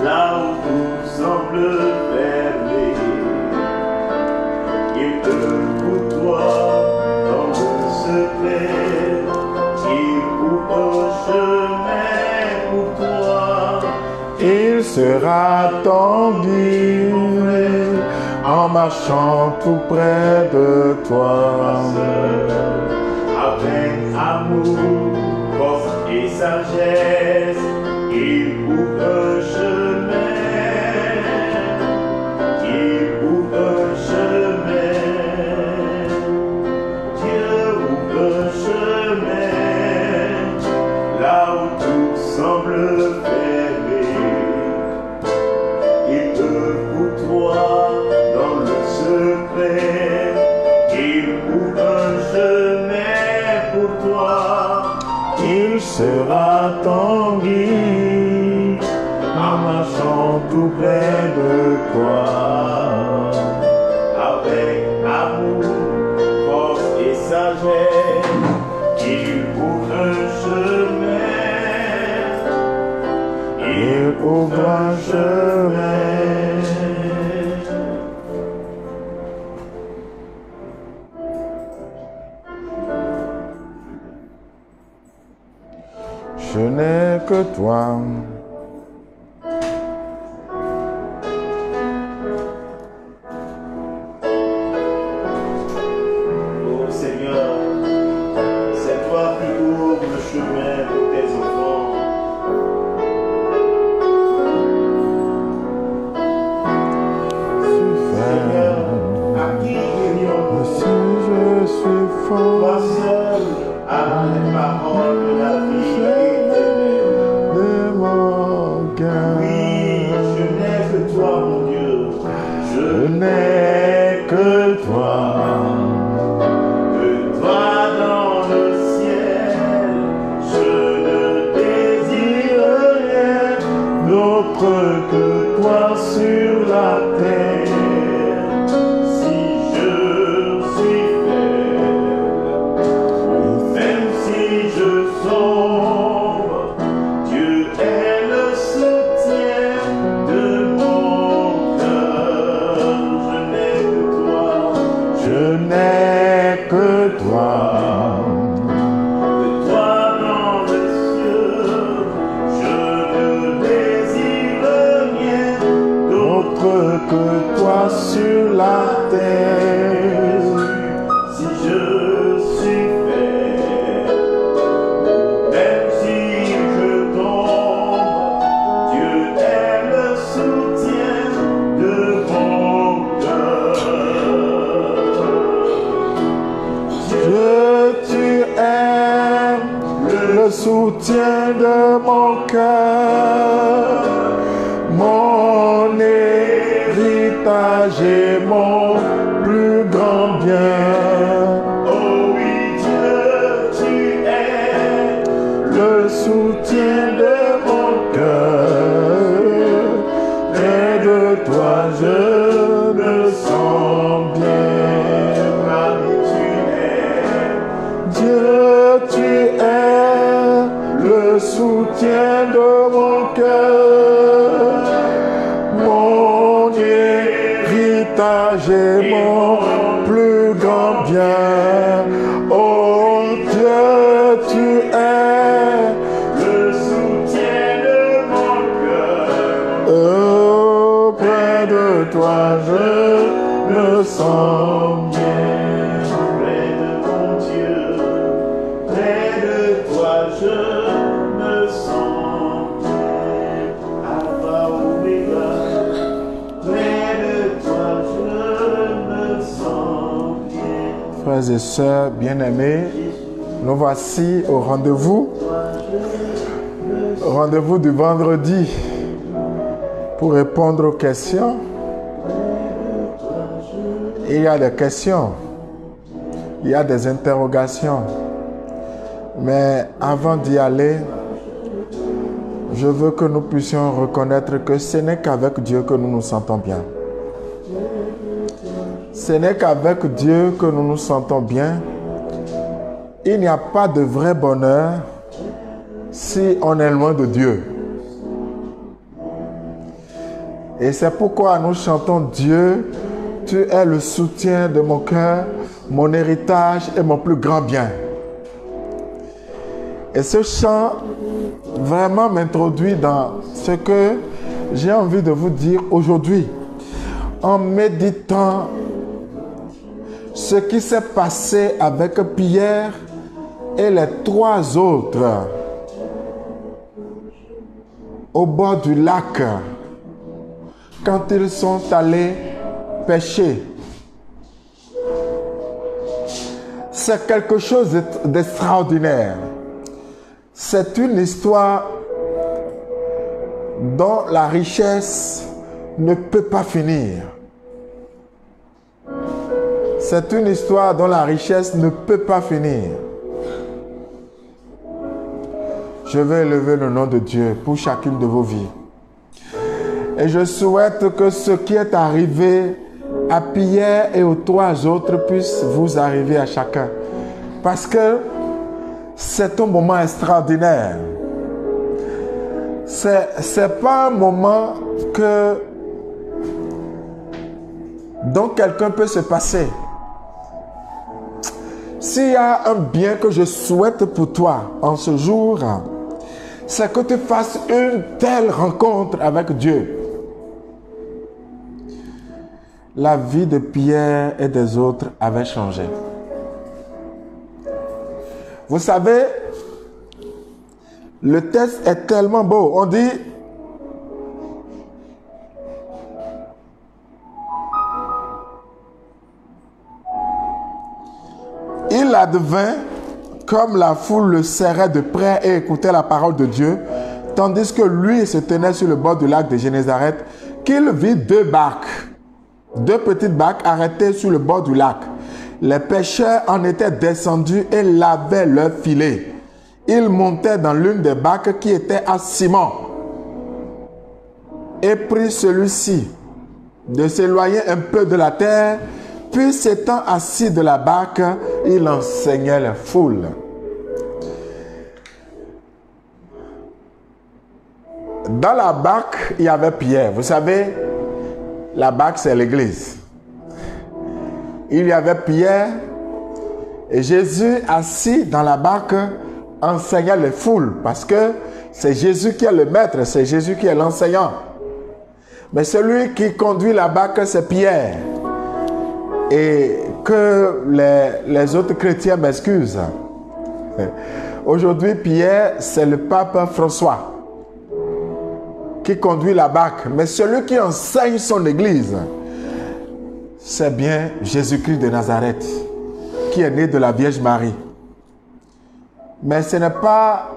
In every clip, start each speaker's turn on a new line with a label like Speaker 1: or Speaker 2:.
Speaker 1: là où tout semble fermé. Il œuvre pour toi dans le secret. Il ouvre un chemin pour toi.
Speaker 2: Il sera ton guide en marchant tout près de toi.
Speaker 1: Avec amour, force et sagesse, il ouvre un chemin. Il ouvre un chemin. Dieu ouvre un chemin là où tout semble fermé. Il œuvre pour toi dans le secret. Il ouvre un chemin pour toi.
Speaker 2: Il sera ton guide en marchant tout près de toi.
Speaker 1: Avec amour, force et sagesse, il ouvre un chemin.
Speaker 2: Il ouvre un chemin. Je n'ai que toi.
Speaker 1: Oh Seigneur, c'est toi qui ouvres le chemin pour tes enfants. Seigneur, à qui irions-nous?
Speaker 2: Si je suis
Speaker 1: Toi
Speaker 2: fort
Speaker 1: seul as les paroles de la vie éternelle.
Speaker 2: de mon cœur,
Speaker 1: Oui, je n'ai que toi, mon Dieu.
Speaker 2: je n'ai que toi.
Speaker 1: Que toi dans le ciel. Je ne désire rien
Speaker 2: D'autre que toi sur la terre.
Speaker 1: si je suis faible. Même si je sombre, Dieu est le soutien de mon cœur. Je n'ai que toi. Que toi dans le ciel. Je ne désire rien
Speaker 2: D'autre que toi sur la terre.
Speaker 1: si je suis faible. Même si je tombe, Dieu est le soutien de mon cœur.
Speaker 2: Dieu, tu es le soutien de mon cœur, mon héritage et mon plus grand bien.
Speaker 1: Oh oui, Dieu, tu es
Speaker 2: Le soutien de mon cœur, près de toi je me sens bien. Dieu, tu es le soutien de mon cœur, mon héritage et mon plus grand bien. Oh Dieu, tu es
Speaker 1: le soutien de mon cœur.
Speaker 2: auprès de toi, je me sens bien.
Speaker 1: Près de mon Dieu, près de toi je me sens bien. Alpha, Oméga, près de toi je me sens bien.
Speaker 2: Frères et sœurs bien-aimés, nous voici au rendez-vous du vendredi pour répondre aux questions. Il y a des questions, il y a des interrogations. Mais avant d'y aller, je veux que nous puissions reconnaître que ce n'est qu'avec Dieu que nous nous sentons bien. Ce n'est qu'avec Dieu que nous nous sentons bien. Il n'y a pas de vrai bonheur si on est loin de Dieu. Et c'est pourquoi nous chantons Dieu, tu es le soutien de mon cœur, mon héritage et mon plus grand bien. Et ce chant vraiment m'introduit dans ce que j'ai envie de vous dire aujourd'hui. En méditant ce qui s'est passé avec Pierre et les 3 autres au bord du lac quand ils sont allés pêcher. C'est quelque chose d'extraordinaire. C'est une histoire dont la richesse ne peut pas finir. C'est une histoire dont la richesse ne peut pas finir. Je vais élever le nom de Dieu pour chacune de vos vies. Et je souhaite que ce qui est arrivé à Pierre et aux 3 autres puisse vous arriver à chacun. Parce que c'est un moment extraordinaire. C'est pas un moment dont quelqu'un peut se passer. S'il y a un bien que je souhaite pour toi en ce jour, c'est que tu fasses une telle rencontre avec Dieu. La vie de Pierre et des autres avait changé. Vous savez, le texte est tellement beau. On dit, il advint, comme la foule le serrait de près et écoutait la parole de Dieu, tandis que lui se tenait sur le bord du lac de Génézareth, qu'il vit 2 barques, 2 petites barques arrêtées sur le bord du lac. Les pêcheurs en étaient descendus et lavaient leurs filets. Ils montaient dans l'une des barques qui était à Simon et prit celui-ci de s'éloigner un peu de la terre. Puis s'étant assis de la barque, il enseignait la foule. Dans la barque, il y avait Pierre. Vous savez, la barque, c'est l'église. Il y avait Pierre et Jésus assis dans la barque enseignait les foules parce que c'est Jésus qui est le maître, c'est Jésus qui est l'enseignant. Mais celui qui conduit la barque, c'est Pierre. Et que les autres chrétiens m'excusent. Aujourd'hui, Pierre, c'est le pape François qui conduit la barque. Mais celui qui enseigne son église, c'est bien Jésus-Christ de Nazareth, qui est né de la Vierge Marie. Mais ce n'est pas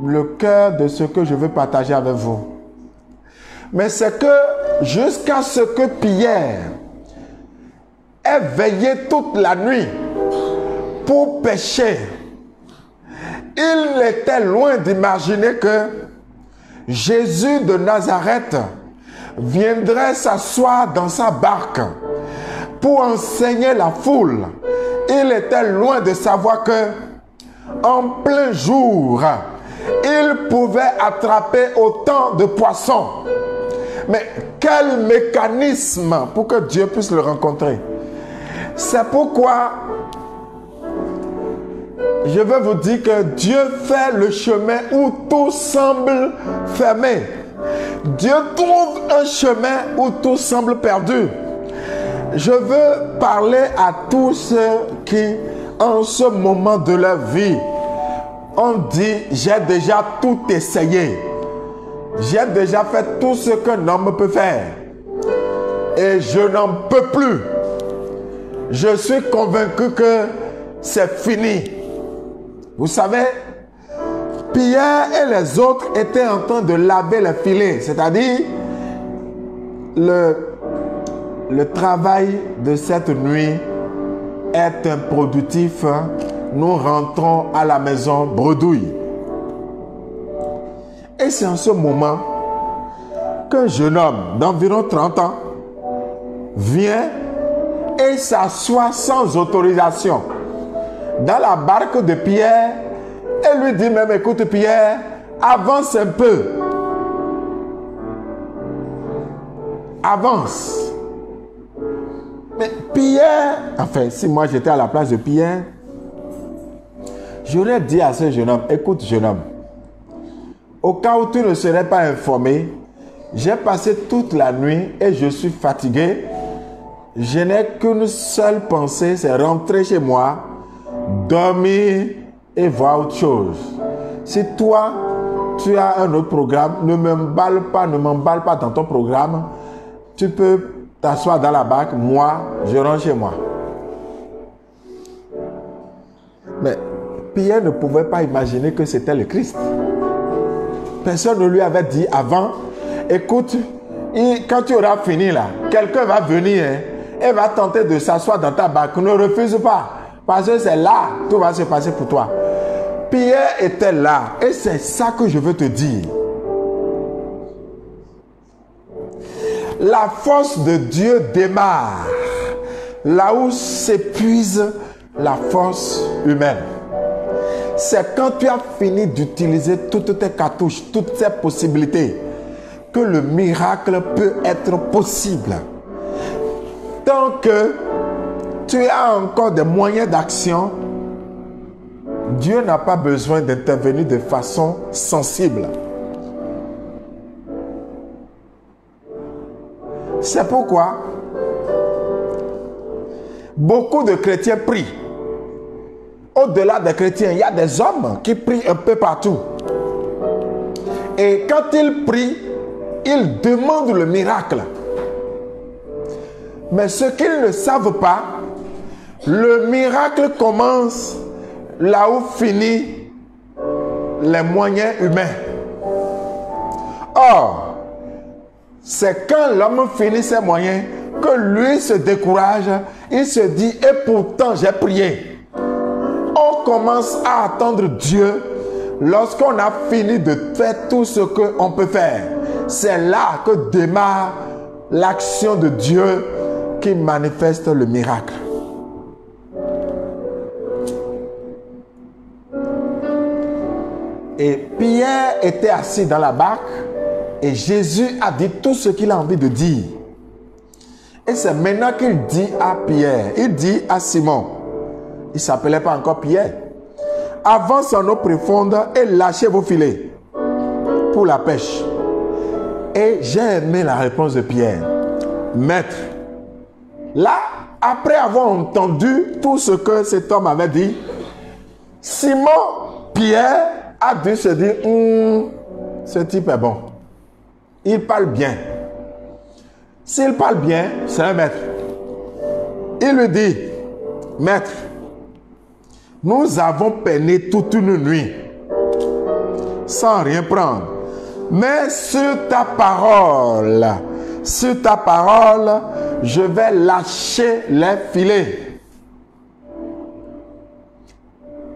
Speaker 2: le cœur de ce que je veux partager avec vous. Mais c'est que jusqu'à ce que Pierre ait veillé toute la nuit pour pêcher, il était loin d'imaginer que Jésus de Nazareth viendrait s'asseoir dans sa barque pour enseigner la foule. Il était loin de savoir que en plein jour, il pouvait attraper autant de poissons. Mais quel mécanisme pour que Dieu puisse le rencontrer. C'est pourquoi je veux vous dire que Dieu fait le chemin où tout semble fermé. Dieu trouve un chemin où tout semble perdu. Je veux parler à tous ceux qui, en ce moment de leur vie, ont dit « j'ai déjà tout essayé. J'ai déjà fait tout ce qu'un homme peut faire. Et je n'en peux plus. Je suis convaincu que c'est fini. » Vous savez, Pierre et les autres étaient en train de laver les filets, c'est-à-dire le travail de cette nuit est improductif. Nous rentrons à la maison bredouille. Et c'est en ce moment qu'un jeune homme d'environ 30 ans vient et s'assoit sans autorisation dans la barque de Pierre et lui dit même, écoute Pierre, avance un peu. avance. Mais Pierre, enfin, si moi j'étais à la place de Pierre, j'aurais dit à ce jeune homme, écoute jeune homme, au cas où tu ne serais pas informé, j'ai passé toute la nuit et je suis fatigué. Je n'ai qu'une seule pensée, c'est rentrer chez moi, dormir et voir autre chose. Si toi, tu as un autre programme, ne m'emballe pas dans ton programme. Tu peux t'asseoir dans la barque, moi, je rentre chez moi. Mais Pierre ne pouvait pas imaginer que c'était le Christ. Personne ne lui avait dit avant, écoute, quand tu auras fini là, quelqu'un va venir et va tenter de s'asseoir dans ta barque. Ne refuse pas, parce que c'est là que tout va se passer pour toi. Pierre était là et c'est ça que je veux te dire. La force de Dieu démarre là où s'épuise la force humaine. C'est quand tu as fini d'utiliser toutes tes cartouches, toutes tes possibilités, que le miracle peut être possible. Tant que tu as encore des moyens d'action, Dieu n'a pas besoin d'intervenir de façon sensible. C'est pourquoi beaucoup de chrétiens prient. Au-delà des chrétiens, il y a des hommes qui prient un peu partout. Et quand ils prient, ils demandent le miracle. Mais ce qu'ils ne savent pas, le miracle commence là où finissent les moyens humains. Or, c'est quand l'homme finit ses moyens que lui se décourage. Il se dit, et pourtant j'ai prié. On commence à attendre Dieu lorsqu'on a fini de faire tout ce qu'on peut faire. C'est là que démarre l'action de Dieu qui manifeste le miracle. Et Pierre était assis dans la barque et Jésus a dit tout ce qu'il a envie de dire. Et c'est maintenant qu'il dit à Pierre, il dit à Simon, il ne s'appelait pas encore Pierre, avance en eau profonde et lâchez vos filets pour la pêche. Et j'ai aimé la réponse de Pierre. Maître, là, après avoir entendu tout ce que cet homme avait dit, Simon, Pierre, a dû se dire, ce type est bon. Il parle bien. S'il parle bien, c'est un maître. Il lui dit, maître, nous avons peiné toute une nuit sans rien prendre. Mais sur ta parole, je vais lâcher les filets.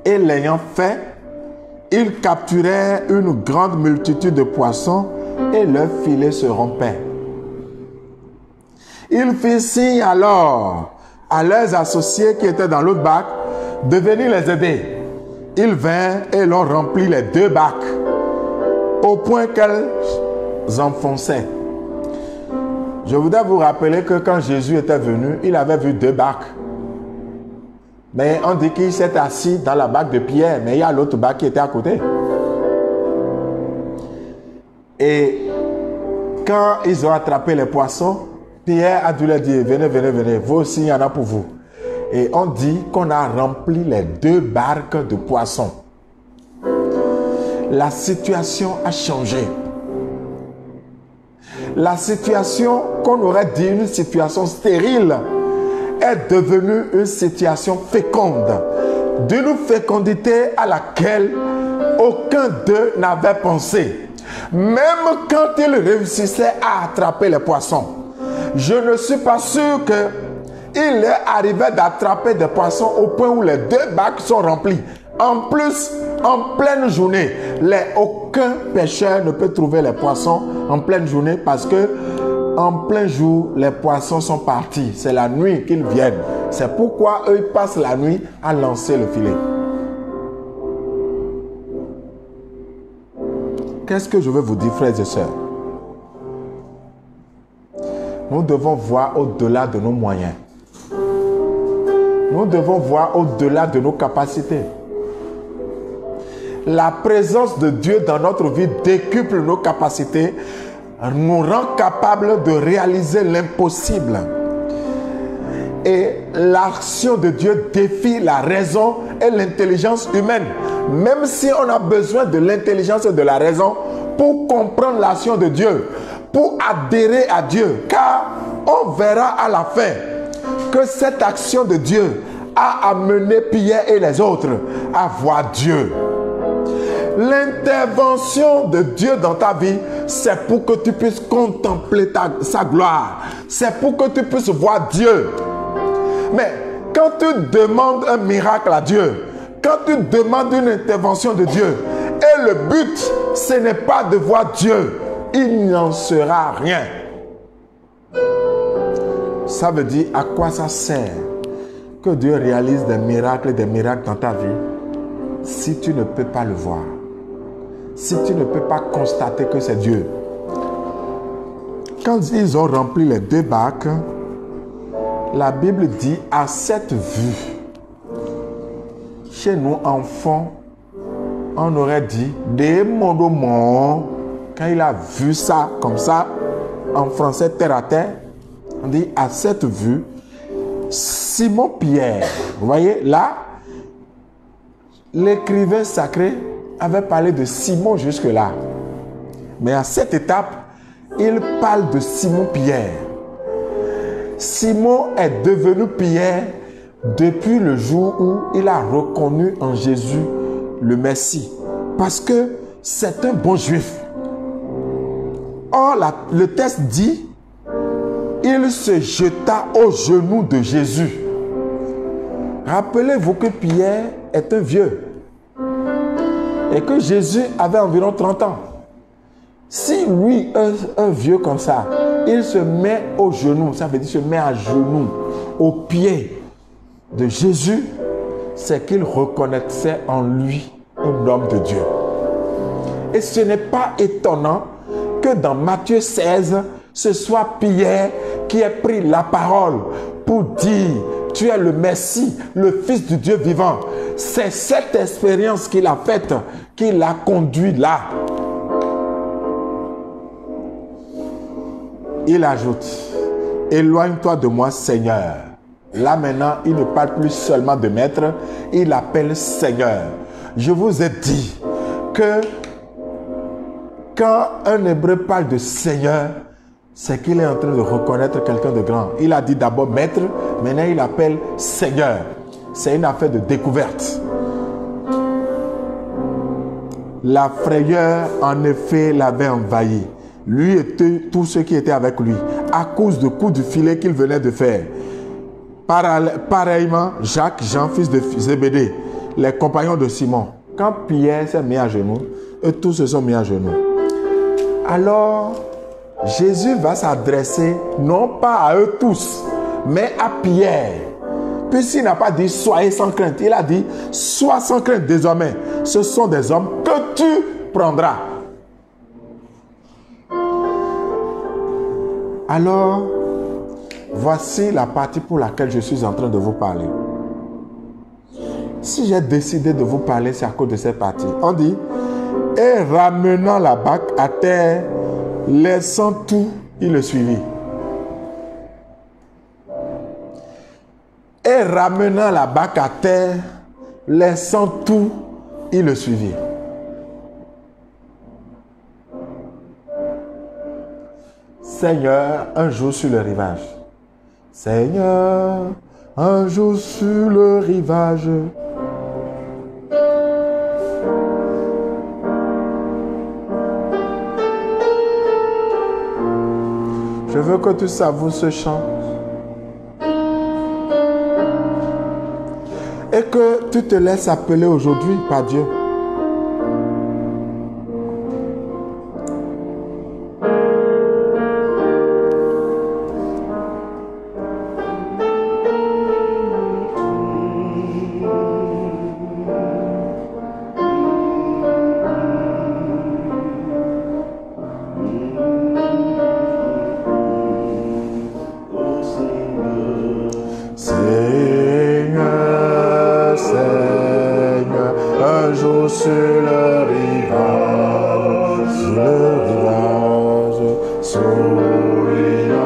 Speaker 2: Et l'ayant fait, ils capturèrent une grande multitude de poissons et leurs filets se rompaient. Ils firent signe alors à leurs associés qui étaient dans l'autre barque de venir les aider. Ils vinrent et l'ont rempli les deux barques au point qu'elles enfonçaient. Je voudrais vous rappeler que quand Jésus était venu, il avait vu deux barques. Mais on dit qu'il s'est assis dans la barque de Pierre, mais il y a l'autre barque qui était à côté. Et quand ils ont attrapé les poissons, Pierre a dû leur dire, venez, venez, venez, vous aussi, il y en a pour vous. Et on dit qu'on a rempli les deux barques de poissons. La situation a changé. La situation qu'on aurait dit une situation stérile est devenue une situation féconde. D'une fécondité à laquelle aucun d'eux n'avait pensé. Même quand ils réussissaient à attraper les poissons. Je ne suis pas sûr qu'il leur arrivait d'attraper des poissons au point où les deux barques sont remplies. En plus, en pleine journée, aucun pêcheur ne peut trouver les poissons en pleine journée parce que en plein jour, les poissons sont partis. C'est la nuit qu'ils viennent. C'est pourquoi eux ils passent la nuit à lancer le filet. Qu'est-ce que je veux vous dire, frères et sœurs? Nous devons voir au-delà de nos moyens. Nous devons voir au-delà de nos capacités. La présence de Dieu dans notre vie décuple nos capacités, nous rend capables de réaliser l'impossible. Et l'action de Dieu défie la raison et l'intelligence humaine. Même si on a besoin de l'intelligence et de la raison pour comprendre l'action de Dieu, pour adhérer à Dieu, car on verra à la fin que cette action de Dieu a amené Pierre et les autres à voir Dieu. L'intervention de Dieu dans ta vie, c'est pour que tu puisses contempler sa gloire. C'est pour que tu puisses voir Dieu. Mais quand tu demandes un miracle à Dieu, quand tu demandes une intervention de Dieu, et le but, ce n'est pas de voir Dieu, il n'en sera rien. Ça veut dire à quoi ça sert que Dieu réalise des miracles dans ta vie si tu ne peux pas le voir, si tu ne peux pas constater que c'est Dieu. Quand ils ont rempli les 2 barques, la Bible dit à cette vue. Chez nous, enfants, on aurait dit des monomons. Quand il a vu ça comme ça, en français terre à terre, on dit à cette vue, Simon Pierre. Vous voyez là, l'écrivain sacré avait parlé de Simon jusque-là. Mais à cette étape, il parle de Simon Pierre. Simon est devenu Pierre depuis le jour où il a reconnu en Jésus le Messie. Parce que c'est un bon juif. Or, le texte dit, il se jeta aux genoux de Jésus. Rappelez-vous que Pierre est un vieux. Et que Jésus avait environ 30 ans. Si lui, un vieux comme ça, il se met aux genoux, ça veut dire se met à genoux, aux pieds de Jésus, c'est qu'il reconnaissait en lui un homme de Dieu. Et ce n'est pas étonnant que dans Matthieu 16, ce soit Pierre qui ait pris la parole pour dire « Tu es le Messie, le Fils du Dieu vivant ». C'est cette expérience qu'il a faite qui l'a conduit là. Il ajoute « Éloigne-toi de moi, Seigneur ». Là maintenant, il ne parle plus seulement de maître, il appelle Seigneur. Je vous ai dit que quand un hébreu parle de Seigneur, c'est qu'il est en train de reconnaître quelqu'un de grand. Il a dit d'abord maître, maintenant il appelle Seigneur. C'est une affaire de découverte. La frayeur, en effet, l'avait envahi. Lui et tous ceux qui étaient avec lui, à cause du coup du filet qu'il venait de faire. Pareillement, Jacques, Jean, fils de Zébédée, les compagnons de Simon. Quand Pierre s'est mis à genoux, eux tous se sont mis à genoux. Alors, Jésus va s'adresser non pas à eux tous, mais à Pierre. Puisqu'il n'a pas dit soyez sans crainte, il a dit sois sans crainte désormais. Ce sont des hommes que tu prendras. Alors, voici la partie pour laquelle je suis en train de vous parler. Si j'ai décidé de vous parler, c'est à cause de cette partie. On dit, et ramenant la barque à terre, laissant tout, il le suivit. Et ramenant la barque à terre, laissant tout, il le suivit. Seigneur, un jour sur le rivage. Seigneur, un jour sur le rivage. Je veux que tu savoures ce chant. Et que tu te laisses appeler aujourd'hui par Dieu. visage souriant,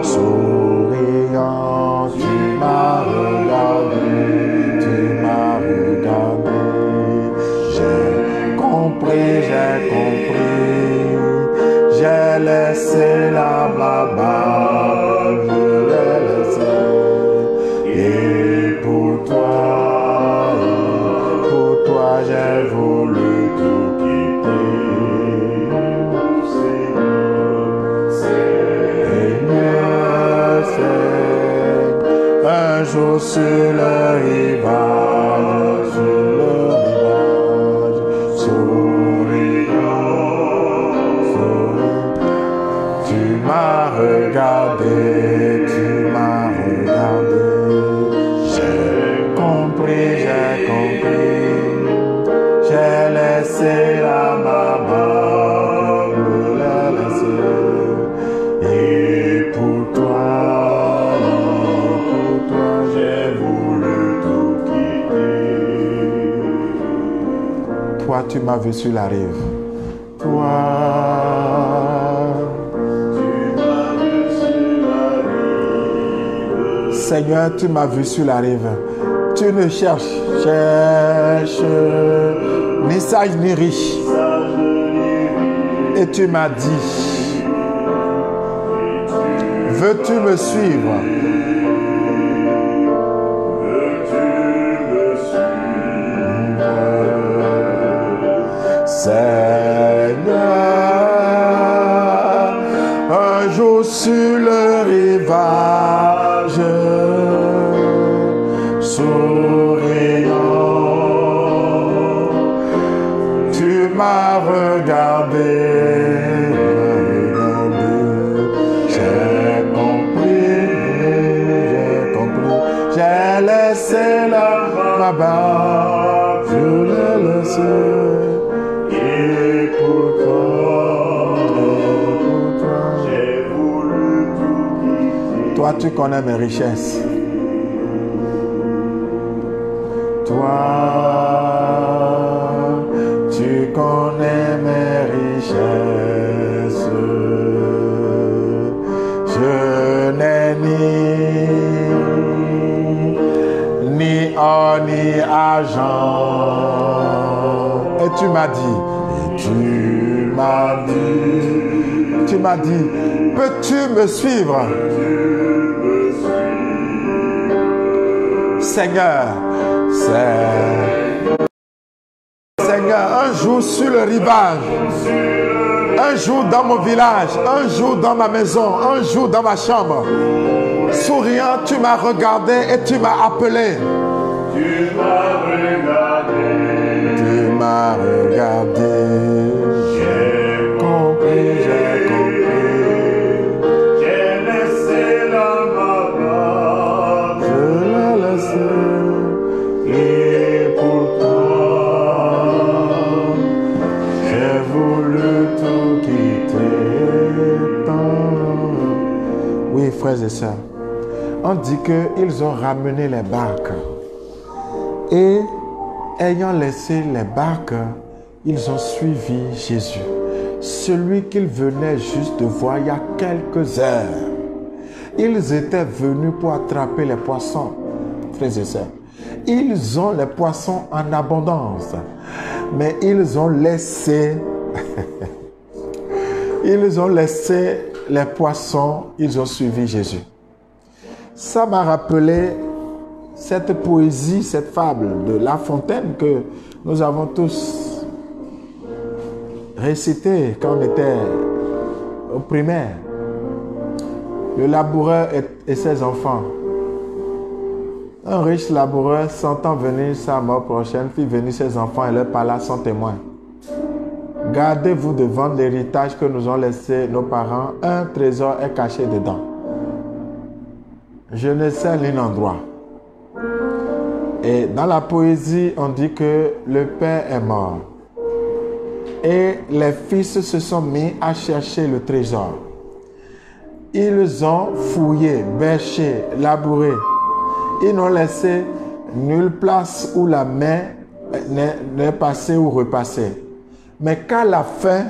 Speaker 2: souriant, tu m'as regardé, tu m'as regardé. J'ai compris, j'ai laissé la barbe, je l'ai laissé. Et pour toi, j'ai voulu tout quitter. Seigneur, un jour sur le rivage, souriant, tu m'as regardé, j'ai compris, j'ai laissé la maman, je l'ai laissé. Et pour toi, j'ai voulu tout quitter. Toi, tu m'as vu sur la rive. Toi, Seigneur, tu m'as vu sur la rive. Tu ne cherches ni sage ni riche. Et tu m'as dit, veux-tu me suivre? Seigneur, un jour sur le rivage, souriant, tu m'as regardé, j'ai compris, j'ai laissé ma barbe, je l'ai laissé. Et pour toi, j'ai voulu tout quitter. Toi, tu connais mes richesses. Toi, tu connais mes richesses. Je n'ai ni or ni argent. Et tu m'as dit, peux-tu me suivre? Seigneur, un jour sur le rivage, un jour dans mon village, un jour dans ma maison, un jour dans ma chambre. Souriant, tu m'as regardé et tu m'as appelé. Tu m'as regardé. J'ai compris. J'ai laissé la maman, je l'ai laissé. Et pour toi, j'ai voulu tout quitter. Oui, frères et sœurs, on dit qu'ils ont ramené les barques. Et ayant laissé les barques, ils ont suivi Jésus, celui qu'ils venaient juste de voir il y a quelques heures. Ils étaient venus pour attraper les poissons, frères et sœurs. Ils ont les poissons en abondance, mais ils ont laissé, les poissons, ils ont suivi Jésus. Ça m'a rappelé cette poésie, cette fable de La Fontaine que nous avons tous récitée quand on était au primaire. Le laboureur et ses enfants. Un riche laboureur sentant venir sa mort prochaine, fit venir ses enfants et leur parla sans témoin. Gardez-vous de vendre l'héritage que nous ont laissé nos parents. Un trésor est caché dedans. Je ne sais l'un endroit. Et dans la poésie, on dit que le père est mort. Et les fils se sont mis à chercher le trésor. Ils ont fouillé, bêché, labouré. Ils n'ont laissé nulle place où la main n'est passée ou repassée. Mais qu'à la fin,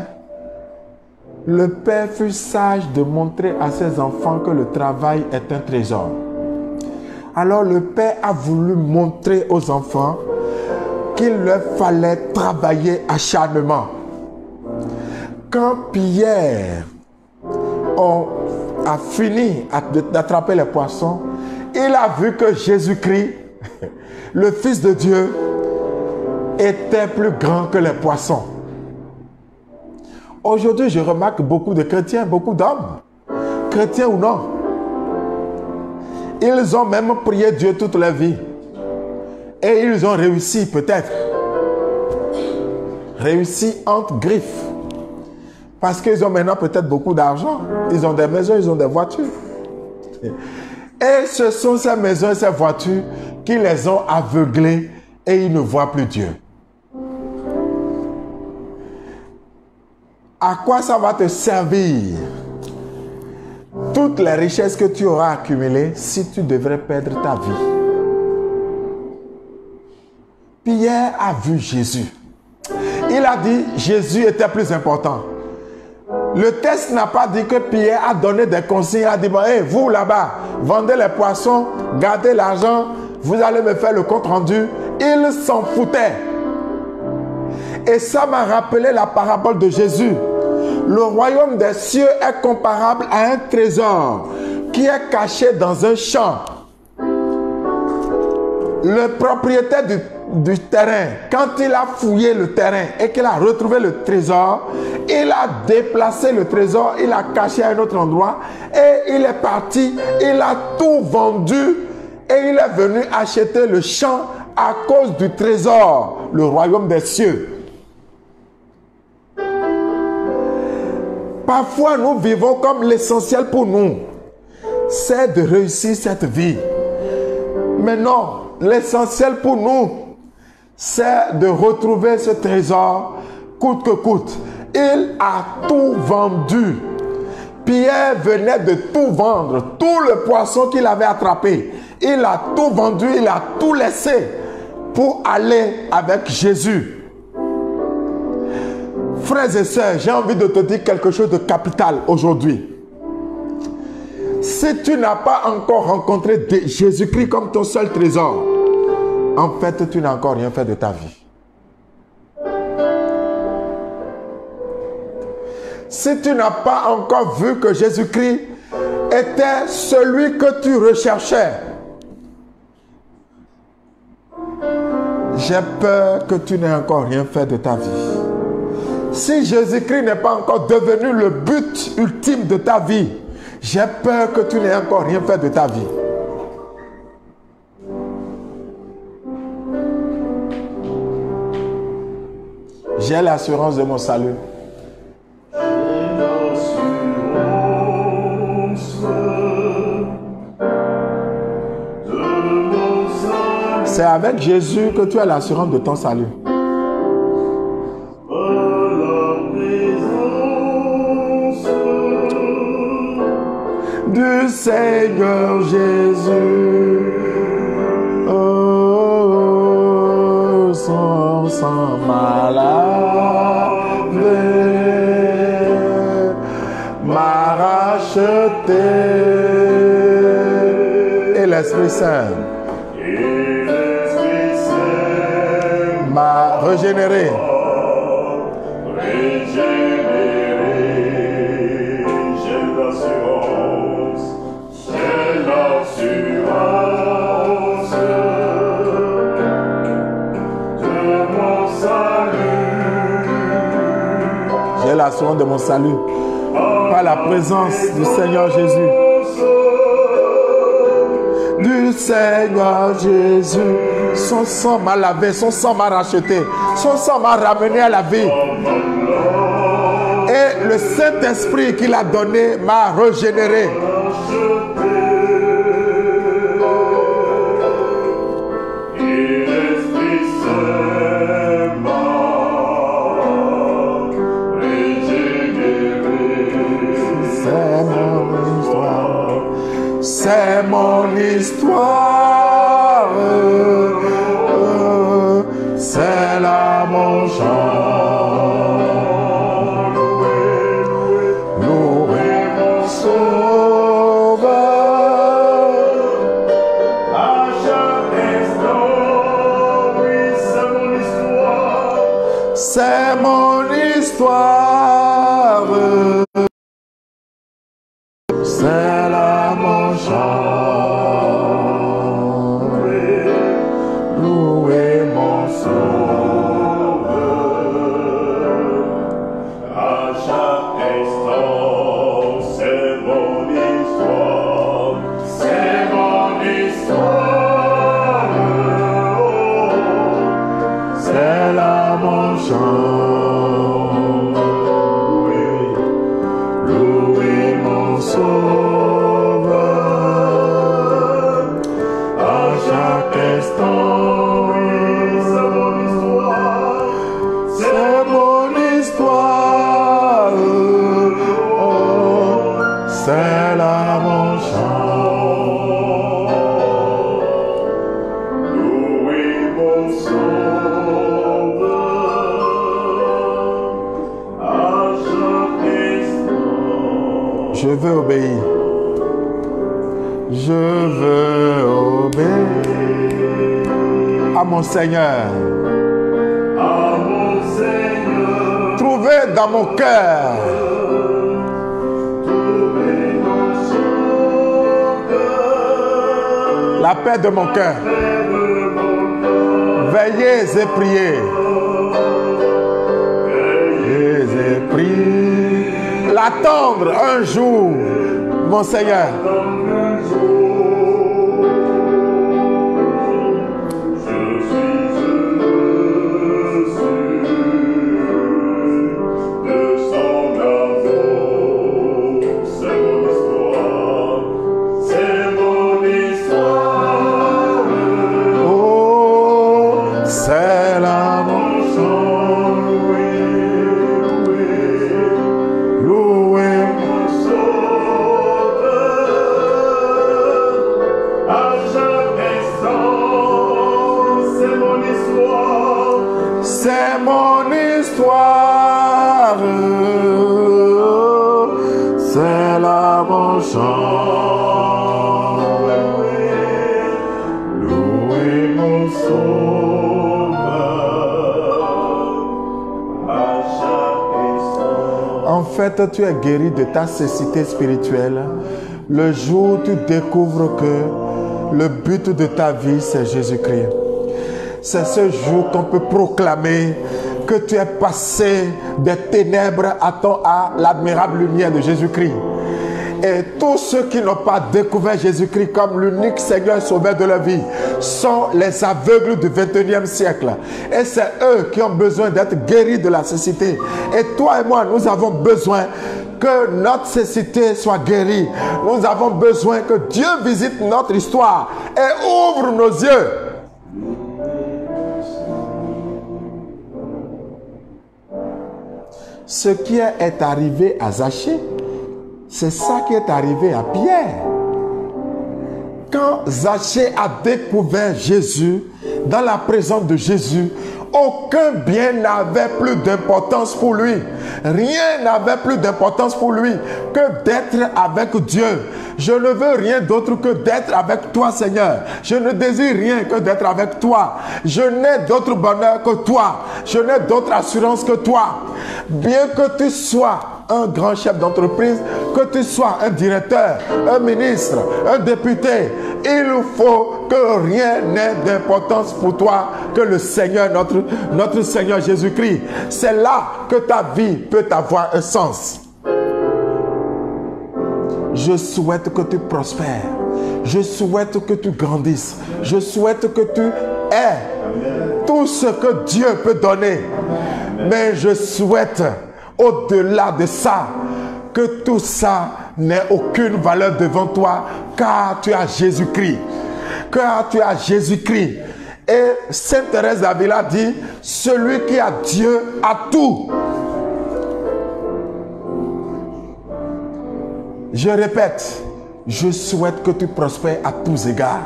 Speaker 2: Le père fut sage de montrer à ses enfants que le travail est un trésor. Alors le père a voulu montrer aux enfants qu'il leur fallait travailler acharnement. Quand Pierre a fini d'attraper les poissons, il a vu que Jésus-Christ, le Fils de Dieu, était plus grand que les poissons. Aujourd'hui, je remarque beaucoup de chrétiens, beaucoup d'hommes, chrétiens ou non. Ils ont même prié Dieu toute leur vie. Et ils ont réussi peut-être. Réussi entre griffes. Parce qu'ils ont maintenant peut-être beaucoup d'argent. Ils ont des maisons, ils ont des voitures. Et ce sont ces maisons et ces voitures qui les ont aveuglés et ils ne voient plus Dieu. À quoi ça va te servir toutes les richesses que tu auras accumulées si tu devrais perdre ta vie? Pierre a vu Jésus. Il a dit Jésus était plus important. Le texte n'a pas dit que Pierre a donné des consignes. Il a dit, bon, hey, vous là-bas, vendez les poissons, gardez l'argent, vous allez me faire le compte rendu. Il s'en foutait. Et ça m'a rappelé la parabole de Jésus. Le royaume des cieux est comparable à un trésor qui est caché dans un champ. Le propriétaire du terrain, quand il a fouillé le terrain et qu'il a retrouvé le trésor, il a déplacé le trésor, il a caché à un autre endroit et il est parti, il a tout vendu et il est venu acheter le champ à cause du trésor, le royaume des cieux. Parfois, nous vivons comme l'essentiel pour nous, c'est de réussir cette vie. Mais non, l'essentiel pour nous, c'est de retrouver ce trésor coûte que coûte. Il a tout vendu. Pierre venait de tout vendre, tout le poisson qu'il avait attrapé. Il a tout vendu, il a tout laissé pour aller avec Jésus. Frères et sœurs, j'ai envie de te dire quelque chose de capital aujourd'hui. Si tu n'as pas encore rencontré Jésus-Christ comme ton seul trésor, en fait, tu n'as encore rien fait de ta vie. Si tu n'as pas encore vu que Jésus-Christ était celui que tu recherchais, j'ai peur que tu n'aies encore rien fait de ta vie. Si Jésus-Christ n'est pas encore devenu le but ultime de ta vie, j'ai peur que tu n'aies encore rien fait de ta vie. J'ai l'assurance de mon salut. C'est avec Jésus que tu as l'assurance de ton salut. Du Seigneur Jésus, oh, son sang m'a lavé, m'a racheté, et l'Esprit Saint m'a régénéré. J'ai l'assurance de mon salut par la présence du Seigneur Jésus. Du Seigneur Jésus, son sang m'a lavé, son sang m'a racheté, son sang m'a ramené à la vie. Et le Saint-Esprit qu'il a donné m'a régénéré. C'est mon histoire, c'est là mon chant. c'est là mon chant. Louez mon Sauveur.
Speaker 1: À chaque instant, c'est mon histoire. C'est mon histoire.
Speaker 2: C'est là mon chant. Louez mon Sauveur. À chaque instant, c'est mon histoire. Oh, c'est là mon chant.
Speaker 1: Louez mon Sauveur. À chaque instant.
Speaker 2: Je veux obéir. Je veux obéir à mon Seigneur.
Speaker 1: À mon Seigneur.
Speaker 2: Trouvez dans mon cœur
Speaker 1: Trouvez dans son cœur.
Speaker 2: la paix de mon cœur. Veillez et priez. Veillez et priez. L'attendre un jour, mon Seigneur. Oh, c'est là mon chant. Louez c'est mon histoire. C'est là mon chant. Louez mon Sauveur à chaque instant. En fait, tu es guéri de ta cécité spirituelle le jour où tu découvres que le but de ta vie, c'est Jésus-Christ. C'est ce jour qu'on peut proclamer que tu es passé des ténèbres à l'admirable lumière de Jésus-Christ. Et tous ceux qui n'ont pas découvert Jésus-Christ comme l'unique Seigneur et Sauveur de leur vie sont les aveugles du 21e siècle. Et c'est eux qui ont besoin d'être guéris de la cécité. Et toi et moi, nous avons besoin que notre cécité soit guérie. Nous avons besoin que Dieu visite notre histoire et ouvre nos yeux. Ce qui est arrivé à Zachée, c'est ça qui est arrivé à Pierre. Quand Zachée a découvert Jésus, dans la présence de Jésus, aucun bien n'avait plus d'importance pour lui. Rien n'avait plus d'importance pour lui que d'être avec Dieu. Je ne veux rien d'autre que d'être avec toi, Seigneur. Je ne désire rien que d'être avec toi. Je n'ai d'autre bonheur que toi. Je n'ai d'autre assurance que toi. Bien que tu sois un grand chef d'entreprise, que tu sois un directeur, un ministre, un député, il faut que rien n'ait d'importance pour toi que le Seigneur, notre Seigneur Jésus-Christ. C'est là que ta vie peut avoir un sens. Je souhaite que tu prospères. Je souhaite que tu grandisses. Je souhaite que tu aies tout ce que Dieu peut donner. Mais je souhaite, au-delà de ça, que tout ça n'ait aucune valeur devant toi, car tu as Jésus-Christ. Car tu as Jésus-Christ. Et Sainte Thérèse d'Avila dit, celui qui a Dieu a tout. Je répète, je souhaite que tu prospères à tous égards.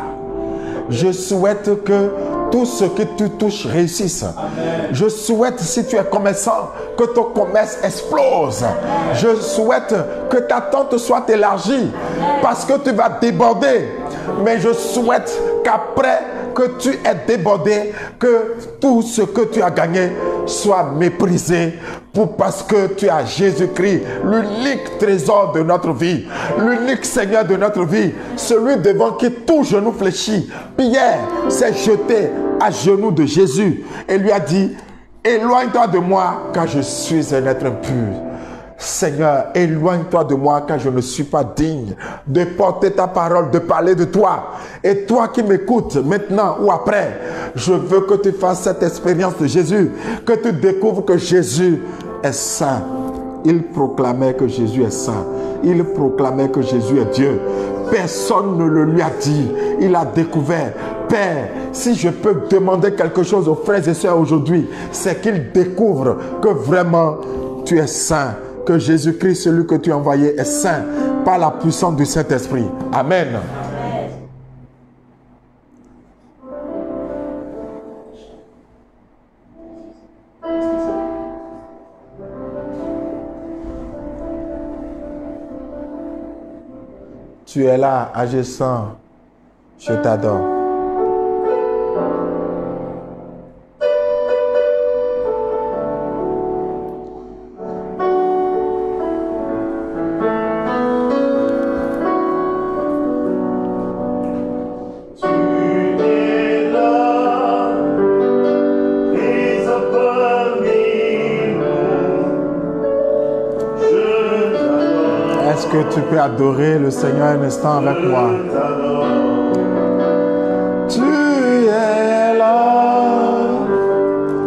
Speaker 2: Je souhaite que tout ce que tu touches réussisse. Amen. Je souhaite, si tu es commerçant, que ton commerce explose. Amen. Je souhaite que ta tente soit élargie parce que tu vas déborder. Mais je souhaite qu'après que tu es débordé, que tout ce que tu as gagné soit méprisé parce que tu as Jésus-Christ, l'unique trésor de notre vie, l'unique Seigneur de notre vie, celui devant qui tout genou fléchit. Pierre s'est jeté à genoux de Jésus et lui a dit, éloigne-toi de moi car je suis un être impur. Seigneur, éloigne-toi de moi car je ne suis pas digne de porter ta parole, de parler de toi. Et toi qui m'écoutes maintenant ou après, je veux que tu fasses cette expérience de Jésus, que tu découvres que Jésus est saint. Il proclamait que Jésus est saint. Il proclamait que Jésus est Dieu. Personne ne le lui a dit. Il a découvert. Père, si je peux demander quelque chose aux frères et sœurs aujourd'hui, c'est qu'ils découvrent que vraiment tu es saint. Que Jésus-Christ, celui que tu as envoyé, est saint par la puissance du Saint-Esprit. Amen. Tu es là, agissant. Je t'adore. Tu peux adorer le Seigneur un instant avec moi. Tu es là,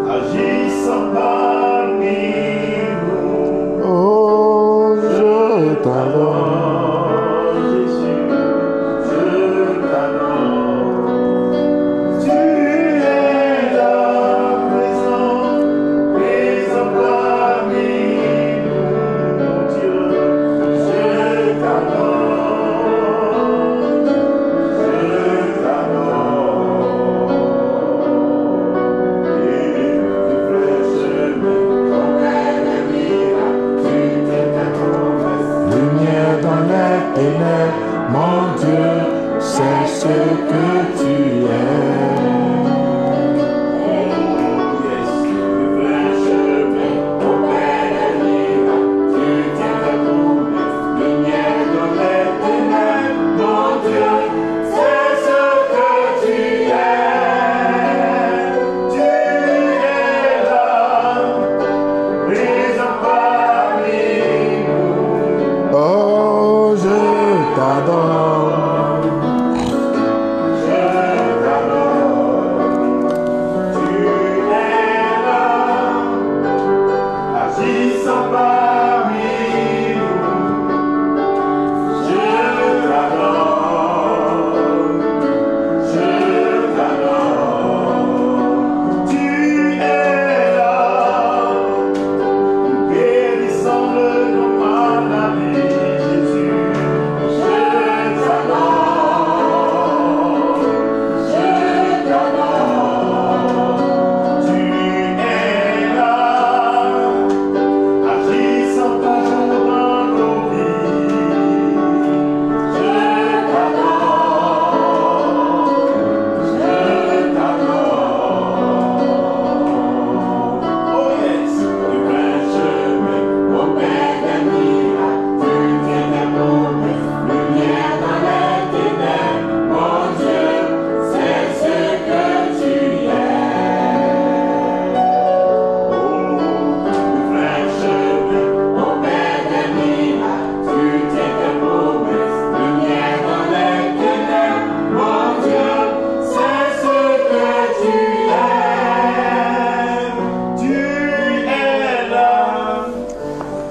Speaker 2: agissant parmi nous. Oh, je t'adore, Jésus, je t'adore. Tu es là, présent parmi nous, Dieu. Mon Dieu, c'est ce que tu es.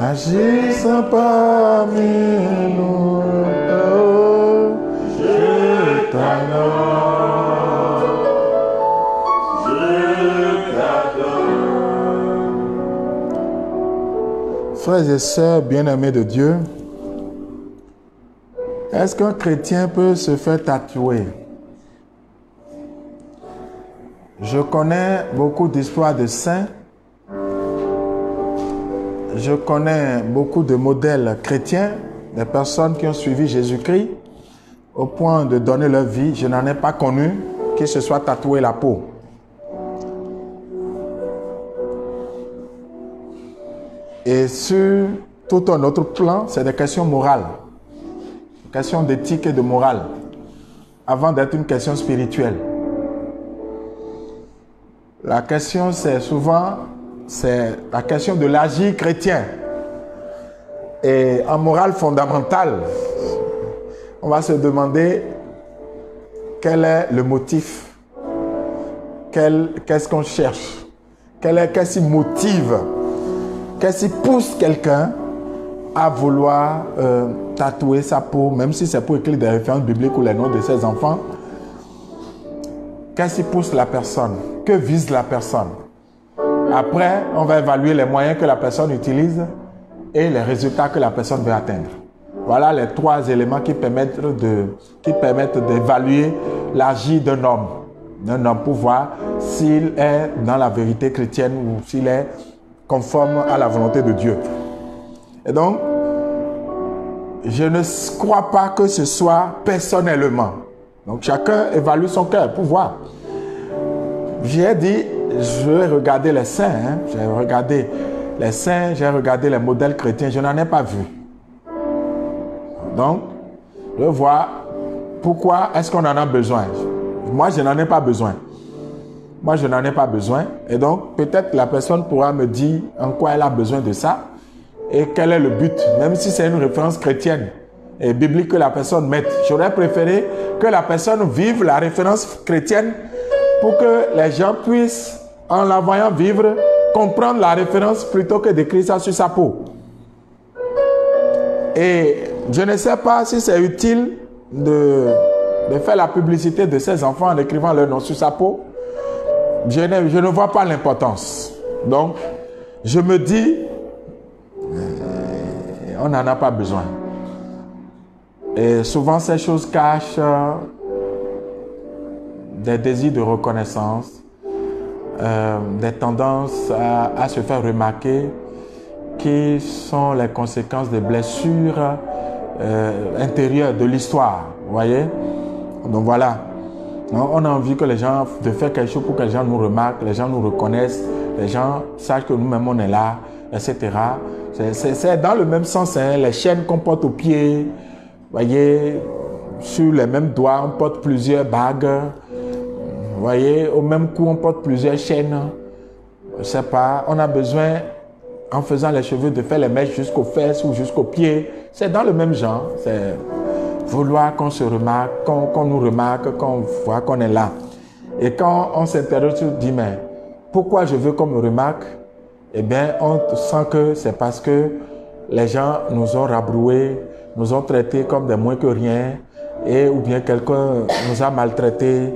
Speaker 2: Agissant parmi nous, oh, je t'adore, je t'adore. Frères et sœurs bien-aimés de Dieu, est-ce qu'un chrétien peut se faire tatouer? Je connais beaucoup d'histoires de saints. Je connais beaucoup de modèles chrétiens, des personnes qui ont suivi Jésus-Christ au point de donner leur vie. Je n'en ai pas connu qui se soit tatoué la peau. Et sur tout un autre plan, c'est des questions morales. Des questions d'éthique et de morale. Avant d'être une question spirituelle. La question, c'est souvent, c'est la question de l'agir chrétien. Et en morale fondamentale, on va se demander quel est le motif, qu'est-ce qu'on cherche, qu'est-ce qui motive, qu'est-ce qui pousse quelqu'un à vouloir tatouer sa peau, même si c'est pour écrire des références bibliques ou les noms de ses enfants. Qu'est-ce qui pousse la personne? Que vise la personne? Après, on va évaluer les moyens que la personne utilise et les résultats que la personne veut atteindre. Voilà les 3 éléments qui permettent d'évaluer l'agir d'un homme pour voir s'il est dans la vérité chrétienne ou s'il est conforme à la volonté de Dieu. Et donc, je ne crois pas que ce soit personnellement. Donc, chacun évalue son cœur pour voir. J'ai dit, je vais regarder les saints. J'ai regardé les saints, j'ai regardé les modèles chrétiens. Je n'en ai pas vu. Donc, je vois pourquoi est-ce qu'on en a besoin. Moi, je n'en ai pas besoin. Moi, je n'en ai pas besoin. Et donc, peut-être la personne pourra me dire en quoi elle a besoin de ça et quel est le but, même si c'est une référence chrétienne et biblique que la personne mette. J'aurais préféré que la personne vive la référence chrétienne pour que les gens puissent, en la voyant vivre, comprendre la référence plutôt que d'écrire ça sur sa peau. Et je ne sais pas si c'est utile de faire la publicité de ses enfants en écrivant leur nom sur sa peau. Je ne vois pas l'importance. Donc, je me dis, on n'en a pas besoin. Et souvent, ces choses cachent des désirs de reconnaissance, des tendances à se faire remarquer, qui sont les conséquences des blessures intérieures de l'histoire. Vous voyez? Donc voilà. On a envie que les gens, de faire quelque chose pour que les gens nous remarquent, les gens nous reconnaissent, les gens sachent que nous-mêmes on est là, etc. C'est dans le même sens, hein, les chaînes qu'on porte aux pieds, voyez, sur les mêmes doigts, on porte plusieurs bagues, voyez, au même coup, on porte plusieurs chaînes. Je ne sais pas, on a besoin, en faisant les cheveux, de faire les mèches jusqu'aux fesses ou jusqu'aux pieds. C'est dans le même genre, c'est vouloir qu'on se remarque, qu'on nous remarque, qu'on voit qu'on est là. Et quand on s'interroge, on se dit, mais pourquoi je veux qu'on me remarque? Eh bien, on sent que c'est parce que les gens nous ont rabroués, nous ont traités comme des moins que rien, et ou bien quelqu'un nous a maltraités.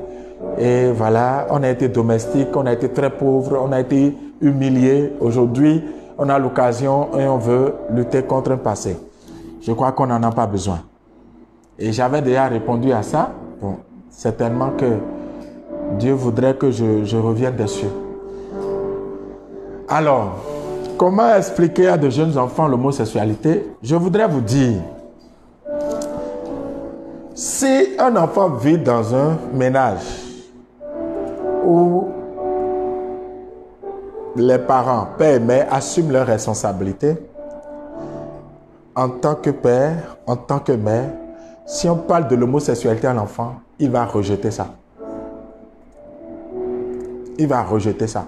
Speaker 2: Et voilà, on a été domestique, on a été très pauvre, on a été humilié. Aujourd'hui, on a l'occasion et on veut lutter contre un passé. Je crois qu'on n'en a pas besoin. Et j'avais déjà répondu à ça. Bon, certainement que Dieu voudrait que je revienne dessus. Alors, comment expliquer à de jeunes enfants l'homosexualité? Je voudrais vous dire, si un enfant vit dans un ménage où les parents, père et mère, assument leurs responsabilités, en tant que père, en tant que mère, si on parle de l'homosexualité à l'enfant, il va rejeter ça. Il va rejeter ça.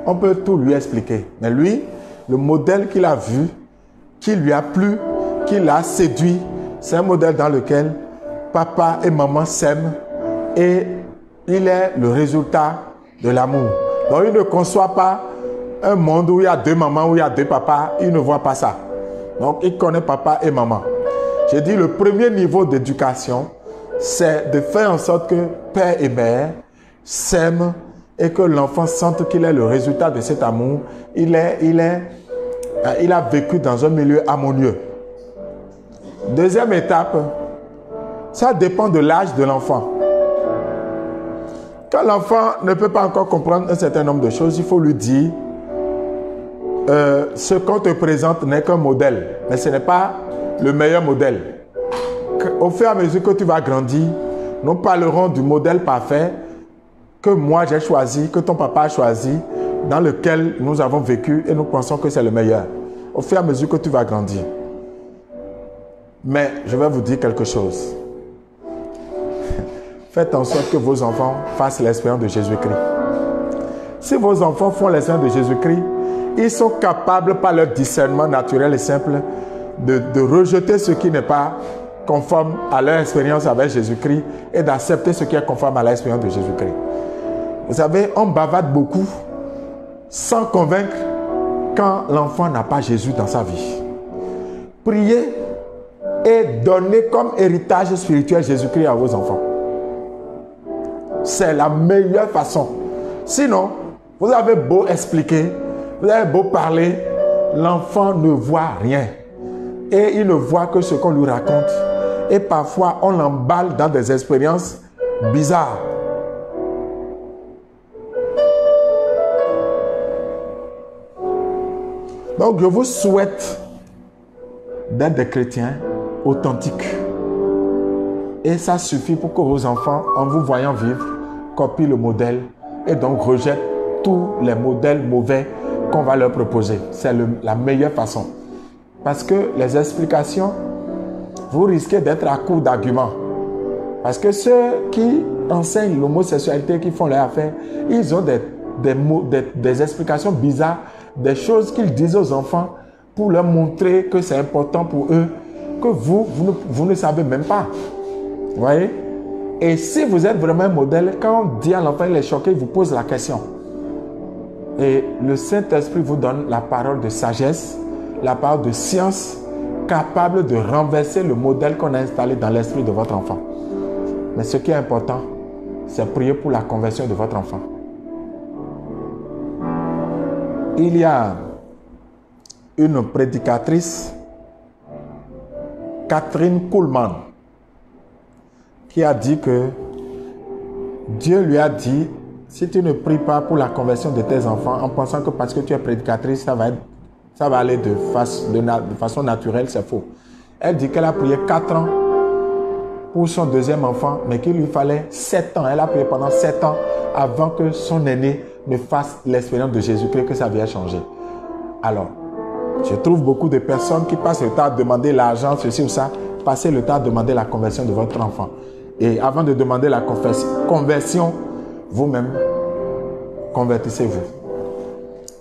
Speaker 2: On peut tout lui expliquer. Mais lui, le modèle qu'il a vu, qui lui a plu, qui l'a séduit, c'est un modèle dans lequel papa et maman s'aiment et il est le résultat de l'amour. Donc il ne conçoit pas un monde où il y a 2 mamans, où il y a 2 papas. Il ne voit pas ça. Donc il connaît papa et maman. J'ai dit le premier niveau d'éducation, c'est de faire en sorte que père et mère s'aiment et que l'enfant sente qu'il est le résultat de cet amour. Il a vécu dans un milieu harmonieux. Deuxième étape, ça dépend de l'âge de l'enfant. Quand l'enfant ne peut pas encore comprendre un certain nombre de choses, il faut lui dire ce qu'on te présente n'est qu'un modèle, mais ce n'est pas le meilleur modèle. Au fur et à mesure que tu vas grandir, nous parlerons du modèle parfait que moi j'ai choisi, que ton papa a choisi, dans lequel nous avons vécu et nous pensons que c'est le meilleur. Au fur et à mesure que tu vas grandir. Mais je vais vous dire quelque chose. Faites en sorte que vos enfants fassent l'expérience de Jésus-Christ. Si vos enfants font l'expérience de Jésus-Christ, ils sont capables par leur discernement naturel et simple de rejeter ce qui n'est pas conforme à leur expérience avec Jésus-Christ et d'accepter ce qui est conforme à l'expérience de Jésus-Christ. Vous savez, on bavarde beaucoup sans convaincre quand l'enfant n'a pas Jésus dans sa vie. Priez et donnez comme héritage spirituel Jésus-Christ à vos enfants. C'est la meilleure façon. Sinon, vous avez beau expliquer, vous avez beau parler, l'enfant ne voit rien. Et il ne voit que ce qu'on lui raconte. Et parfois, on l'emballe dans des expériences bizarres. Donc, je vous souhaite d'être des chrétiens authentiques. Et ça suffit pour que vos enfants, en vous voyant vivre, copient le modèle et donc rejettent tous les modèles mauvais qu'on va leur proposer. C'est la meilleure façon. Parce que les explications, vous risquez d'être à court d'arguments. Parce que ceux qui enseignent l'homosexualité, qui font leur affaire, ils ont des explications bizarres, des choses qu'ils disent aux enfants pour leur montrer que c'est important pour eux, que vous ne savez même pas. Vous voyez? Et si vous êtes vraiment un modèle, quand on dit à l'enfant, il est choqué, il vous pose la question. Et le Saint-Esprit vous donne la parole de sagesse, la parole de science, capable de renverser le modèle qu'on a installé dans l'esprit de votre enfant. Mais ce qui est important, c'est prier pour la conversion de votre enfant. Il y a une prédicatrice, Catherine Kuhlman, qui a dit que Dieu lui a dit, si tu ne pries pas pour la conversion de tes enfants, en pensant que parce que tu es prédicatrice, ça va aller de façon naturelle, c'est faux. Elle dit qu'elle a prié 4 ans pour son deuxième enfant, mais qu'il lui fallait 7 ans. Elle a prié pendant 7 ans avant que son aîné ne fasse l'expérience de Jésus-Christ, que ça vient changer. Alors, je trouve beaucoup de personnes qui passent le temps à demander l'argent, ceci ou ça. Passez le temps à demander la conversion de votre enfant. Et avant de demander la conversion, vous-même, convertissez-vous.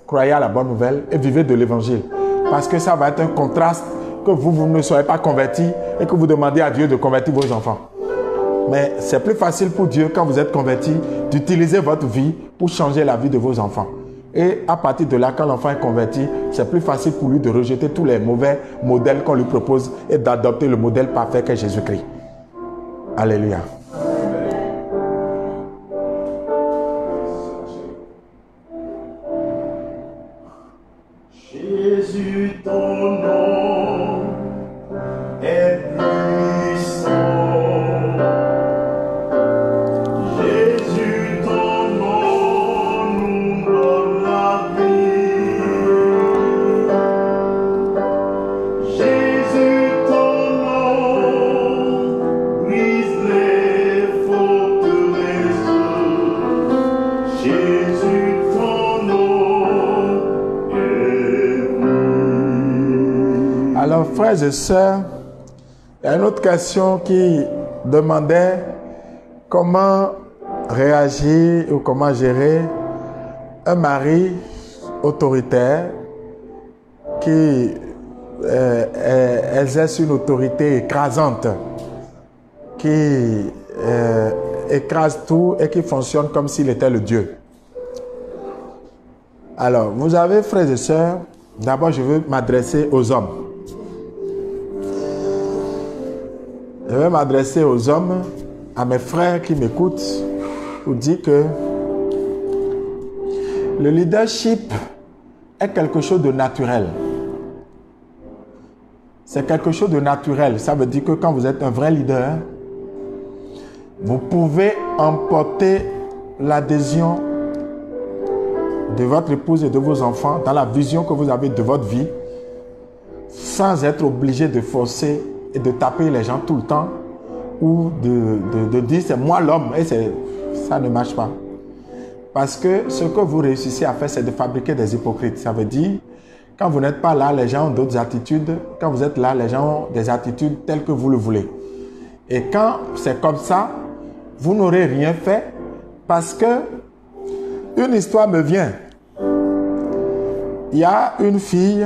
Speaker 2: Croyez à la bonne nouvelle et vivez de l'évangile. Parce que ça va être un contraste que vous ne soyez pas convertis et que vous demandez à Dieu de convertir vos enfants. Mais c'est plus facile pour Dieu, quand vous êtes convertis, d'utiliser votre vie pour changer la vie de vos enfants. Et à partir de là, quand l'enfant est converti, c'est plus facile pour lui de rejeter tous les mauvais modèles qu'on lui propose et d'adopter le modèle parfait qu'est Jésus-Christ. Alléluia.
Speaker 1: Jésus, ton nom est puissant. Jésus, ton nom nous donne la vie. Jésus, ton nom brise les forteresses. Jésus, ton nom est puissant.
Speaker 2: Alors, frères et sœurs, il y a une autre question qui demandait comment réagir ou comment gérer un mari autoritaire qui exerce une autorité écrasante, qui écrase tout et qui fonctionne comme s'il était le Dieu. Alors, vous avez, frères et sœurs, d'abord je veux m'adresser aux hommes. Je vais m'adresser aux hommes, à mes frères qui m'écoutent, pour dire que le leadership est quelque chose de naturel. C'est quelque chose de naturel. Ça veut dire que quand vous êtes un vrai leader, vous pouvez emporter l'adhésion de votre épouse et de vos enfants dans la vision que vous avez de votre vie, sans être obligé de forcer et de taper les gens tout le temps, ou de dire c'est moi l'homme, et ça ne marche pas. Parce que ce que vous réussissez à faire, c'est de fabriquer des hypocrites. Ça veut dire, quand vous n'êtes pas là, les gens ont d'autres attitudes. Quand vous êtes là, les gens ont des attitudes telles que vous le voulez. Et quand c'est comme ça, vous n'aurez rien fait parce que une histoire me vient. Il y a une fille,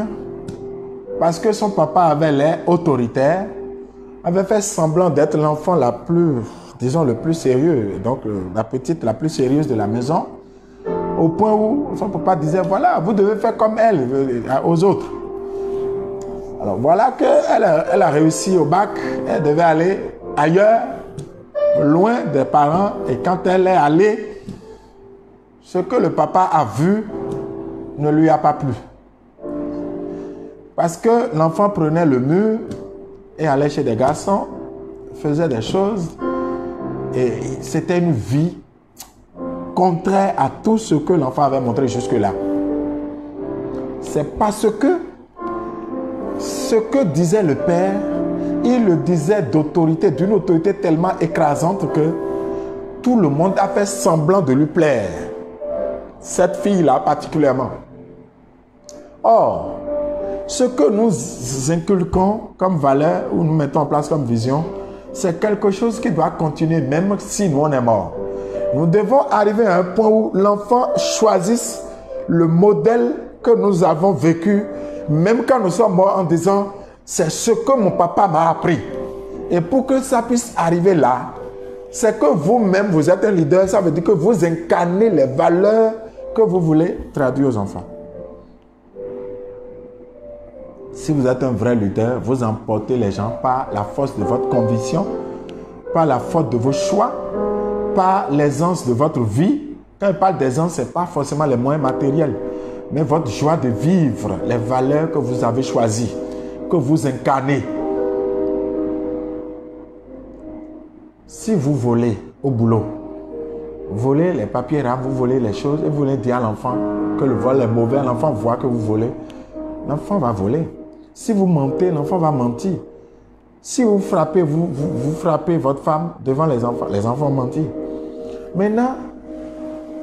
Speaker 2: parce que son papa avait l'air autoritaire, avait fait semblant d'être l'enfant la plus, disons, le plus sérieux, donc la petite la plus sérieuse de la maison, au point où son papa disait, voilà, vous devez faire comme elle, aux autres. Alors voilà qu'elle a réussi au bac, elle devait aller ailleurs, loin des parents, et quand elle est allée, ce que le papa a vu ne lui a pas plu. Parce que l'enfant prenait le mur et allait chez des garçons, faisait des choses, et c'était une vie contraire à tout ce que l'enfant avait montré jusque-là. C'est parce que ce que disait le père, il le disait d'autorité, d'une autorité tellement écrasante que tout le monde a fait semblant de lui plaire. Cette fille-là particulièrement. Or, ce que nous inculquons comme valeur ou nous mettons en place comme vision, c'est quelque chose qui doit continuer même si nous on est mort. Nous devons arriver à un point où l'enfant choisisse le modèle que nous avons vécu, même quand nous sommes morts, en disant c'est ce que mon papa m'a appris. Et pour que ça puisse arriver là, c'est que vous-même, vous êtes un leader, ça veut dire que vous incarnez les valeurs que vous voulez traduire aux enfants. Si vous êtes un vrai leader, vous emportez les gens par la force de votre conviction, par la force de vos choix, par l'aisance de votre vie. Quand je parle d'aisance, ce n'est pas forcément les moyens matériels, mais votre joie de vivre, les valeurs que vous avez choisies, que vous incarnez. Si vous volez au boulot, vous volez les papiers rares, vous volez les choses et vous voulez dire à l'enfant que le vol est mauvais, l'enfant voit que vous volez, l'enfant va voler. Si vous mentez, l'enfant va mentir. Si vous frappez, vous frappez votre femme devant les enfants mentir. Maintenant,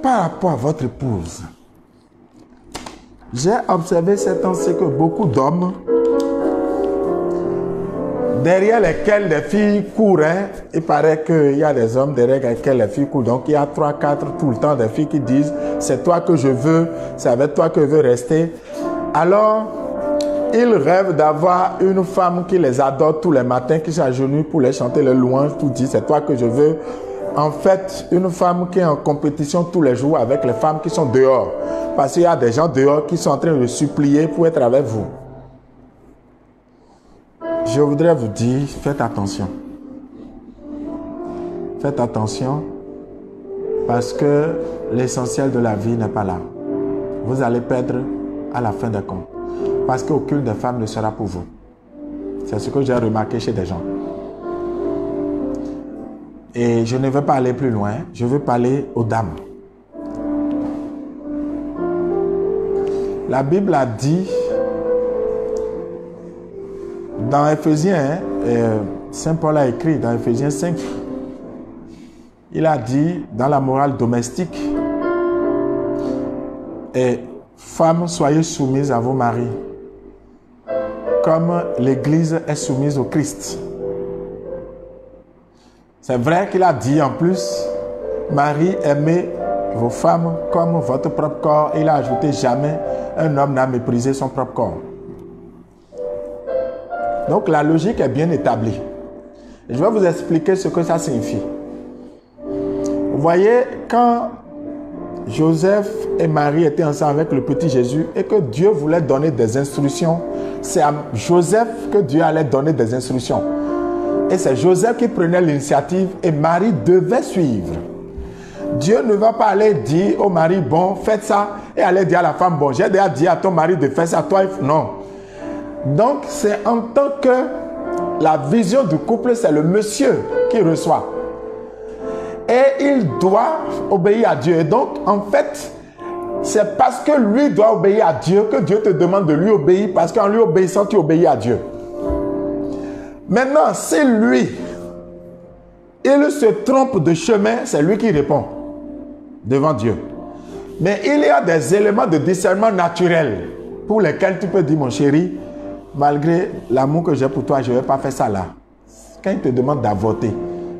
Speaker 2: par rapport à votre épouse, j'ai observé ces temps-ci que beaucoup d'hommes, derrière lesquels les filles courent, il paraît qu'il y a des hommes derrière lesquels les filles courent. Donc il y a 3, 4 tout le temps des filles qui disent c'est toi que je veux, c'est avec toi que je veux rester. Alors, ils rêvent d'avoir une femme qui les adore tous les matins, qui s'agenouille pour les chanter les louanges, pour dire c'est toi que je veux. En fait, une femme qui est en compétition tous les jours avec les femmes qui sont dehors. Parce qu'il y a des gens dehors qui sont en train de supplier pour être avec vous. Je voudrais vous dire, faites attention. Faites attention parce que l'essentiel de la vie n'est pas là. Vous allez perdre à la fin des comptes. Parce qu'aucune des femmes ne sera pour vous. C'est ce que j'ai remarqué chez des gens. Et je ne veux pas aller plus loin. Je veux parler aux dames. La Bible a dit, dans Éphésiens, Saint Paul a écrit dans Éphésiens 5, il a dit, dans la morale domestique, femmes, soyez soumises à vos maris, comme l'Église est soumise au Christ. C'est vrai qu'il a dit en plus, Marie, aimez vos femmes comme votre propre corps. Il a ajouté, jamais un homme n'a méprisé son propre corps. Donc la logique est bien établie. Et je vais vous expliquer ce que ça signifie. Vous voyez, quand Joseph et Marie étaient ensemble avec le petit Jésus et que Dieu voulait donner des instructions, c'est à Joseph que Dieu allait donner des instructions. Et c'est Joseph qui prenait l'initiative et Marie devait suivre. Dieu ne va pas aller dire au mari, bon, faites ça, et aller dire à la femme, bon, j'ai déjà dit à ton mari de faire ça, toi, non. Donc, c'est en tant que la vision du couple, c'est le monsieur qui reçoit. Et il doit obéir à Dieu. Et donc, en fait, c'est parce que lui doit obéir à Dieu que Dieu te demande de lui obéir, parce qu'en lui obéissant, tu obéis à Dieu. Maintenant, si lui il se trompe de chemin, c'est lui qui répond devant Dieu. Mais il y a des éléments de discernement naturel pour lesquels tu peux dire, mon chéri, malgré l'amour que j'ai pour toi, je ne vais pas faire ça là. Quand il te demande d'avorter,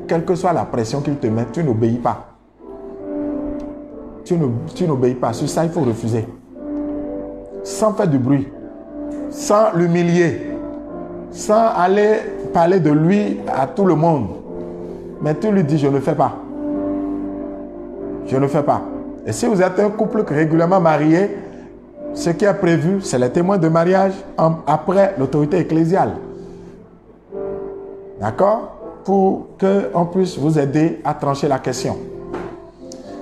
Speaker 2: quelle que soit la pression qu'il te met, tu n'obéis pas. Tu n'obéis pas. Sur ça, il faut refuser. Sans faire du bruit, sans l'humilier, sans aller parler de lui à tout le monde. Mais tu lui dis, je ne fais pas. Je ne fais pas. Et si vous êtes un couple régulièrement marié, ce qui est prévu, c'est les témoins de mariage après l'autorité ecclésiale. D'accord? Pour qu'on puisse vous aider à trancher la question.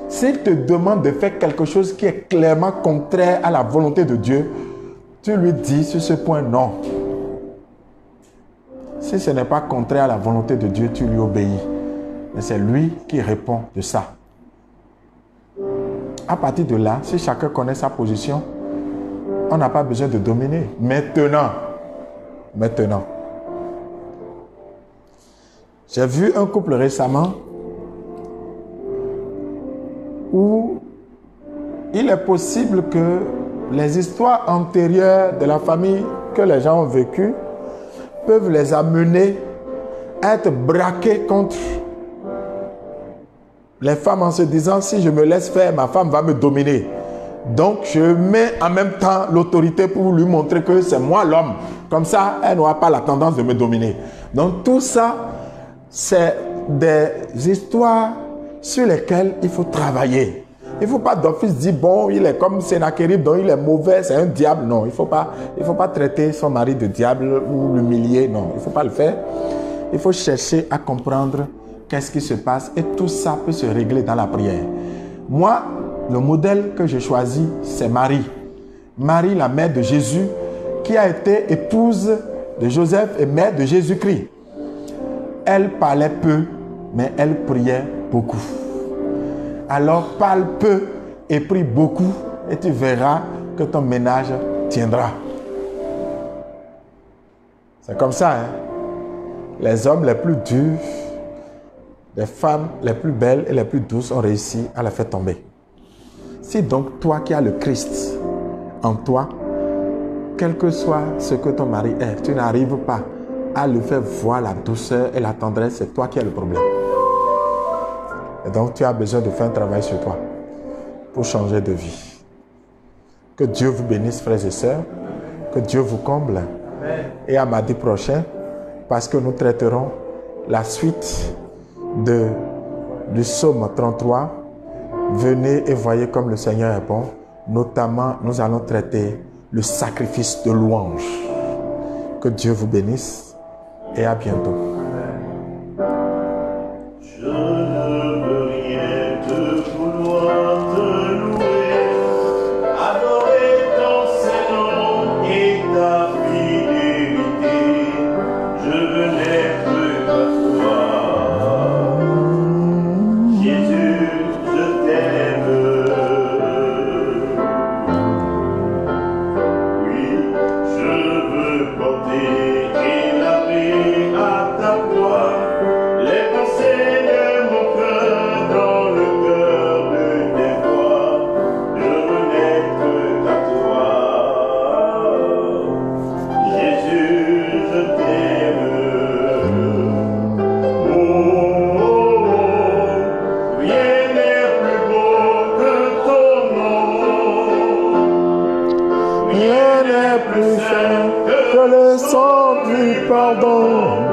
Speaker 2: S'il te demande de faire quelque chose qui est clairement contraire à la volonté de Dieu, tu lui dis sur ce point non. Si ce n'est pas contraire à la volonté de Dieu, tu lui obéis. Mais c'est lui qui répond de ça. À partir de là, si chacun connaît sa position, on n'a pas besoin de dominer. Maintenant, j'ai vu un couple récemment où il est possible que les histoires antérieures de la famille que les gens ont vécues peuvent les amener à être braqués contre les femmes en se disant, si je me laisse faire, ma femme va me dominer. Donc, je mets en même temps l'autorité pour lui montrer que c'est moi l'homme. Comme ça, elle n'aura pas la tendance de me dominer. Donc, tout ça, c'est des histoires sur lesquelles il faut travailler. Il ne faut pas d'office dire, bon, il est comme Sénachérib, donc il est mauvais, c'est un diable. Non, il ne faut pas traiter son mari de diable ou l'humilier. Non, il ne faut pas le faire. Il faut chercher à comprendre qu'est-ce qui se passe et tout ça peut se régler dans la prière. Moi, le modèle que j'ai choisi, c'est Marie. Marie, la mère de Jésus, qui a été épouse de Joseph et mère de Jésus-Christ. Elle parlait peu, mais elle priait beaucoup. Alors parle peu et prie beaucoup et tu verras que ton ménage tiendra. C'est comme ça, hein? Les hommes les plus durs, les femmes les plus belles et les plus douces ont réussi à la faire tomber. Si donc toi qui as le Christ en toi, quel que soit ce que ton mari est, tu n'arrives pas à le faire voir la douceur et la tendresse, c'est toi qui as le problème. Et donc tu as besoin de faire un travail sur toi pour changer de vie. Que Dieu vous bénisse, frères et sœurs. Que Dieu vous comble. Et à mardi prochain, parce que nous traiterons la suite du psaume 33. Venez et voyez comme le Seigneur est bon. Notamment, nous allons traiter le sacrifice de louange. Que Dieu vous bénisse et à bientôt.
Speaker 1: Je ne veux rien te vouloir te louer, adorer ton Saint-Nom et ta fidélité. Je veux n'être que toi. Jésus, je t'aime. Oui, je veux porter et laver à ta voix les pensées de mon cœur dans le cœur de tes voix. Je veux n'être qu'à toi. Jésus, je t'aime. Oh, oh, oh, rien n'est plus beau que ton nom.
Speaker 2: Rien n'est plus saint que le sang du pardon.